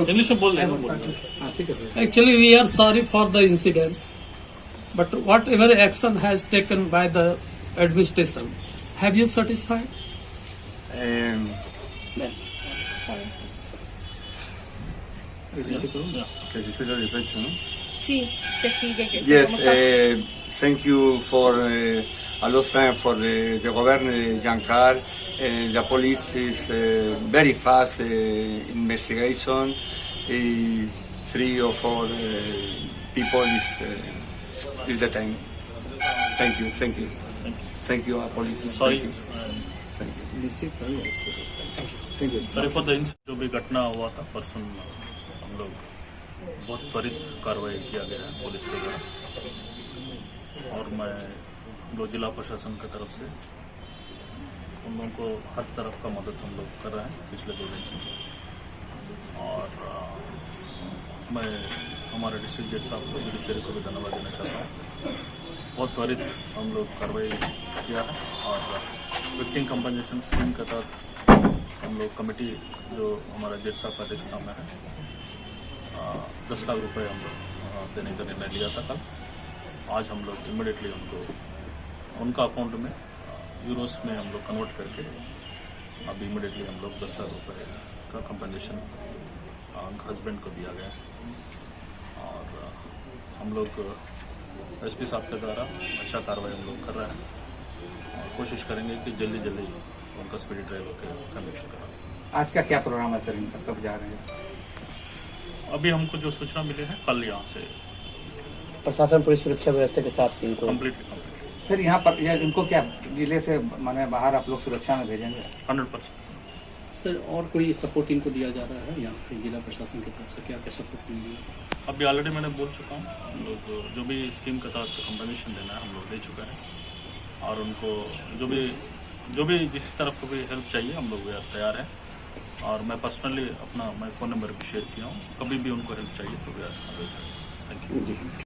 English में बोल रहे हैं। Actually, we are sorry for the incidents, but whatever action has taken by the administration, have you satisfied? Que si soy satisfecho, ¿no? Sí, que sí, que Yes, ¿cómo está? thank you for a lot thanks for the government, Giancar. The police is very fast investigation. 3 or 4 people is detained. Thank you, police. Sorry. Thank you. Sorry for the जो भी घटना हुआ था परसों, हम लोग बहुत त्वरित कार्रवाई किया गया है पुलिस के द्वारा, और मैं दो जिला प्रशासन की तरफ से उन लोगों को हर तरफ का मदद हम लोग कर रहे हैं पिछले 2 दिन से। और मैं हमारे डिस्ट्रिक्ट जज साहब को, जुडिशरी को भी धन्यवाद देना चाहता हूँ। बहुत त्वरित हम लोग कार्रवाई किया है, और विक्टिम कंपनसेशन स्कीम के तहत हम लोग कमेटी जो हमारा जज साहब का अध्यक्षता में है 10 लाख रुपए हम लोग देने का निर्णय लिया था कल। आज हम लोग इमीडिएटली उनका अकाउंट में यूरोस में हम लोग कन्वर्ट करके अभी इमीडिएटली हम लोग 10 लाख रुपए का कंपनसेशन उनके हस्बैंड को दिया गया। और हम लोग एसपी साहब के द्वारा अच्छा कार्रवाई हम लोग कर रहे हैं, और कोशिश करेंगे कि जल्दी उनका स्पीडी ट्रायल होकर कन्विक्शन करा। आज का क्या प्रोग्राम है सर, इनका कब जा रहे हैं? अभी हमको जो सूचना मिली है कल यहाँ से प्रशासन पूरी सुरक्षा व्यवस्था के साथ इनको कम्प्लीटली सर यहाँ पर इनको क्या जिले से माने बाहर आप लोग सुरक्षा में भेजेंगे? 100%। सर, और कोई सपोर्ट इनको दिया जा रहा है यहाँ पे जिला प्रशासन की तरफ से? क्या क्या सपोर्ट मिलेगी? अभी ऑलरेडी मैंने बोल चुका हूँ, हम लोग जो भी स्कीम के तहत कंपनसेशन देना है हम लोग दे चुके हैं, और उनको जो भी जिस तरफ को भी हेल्प चाहिए हम लोग तैयार हैं। और मैं पर्सनली अपना फ़ोन नंबर भी शेयर किया हूँ, कभी भी उनको हेल्प चाहिए तो वी आर। Thank you.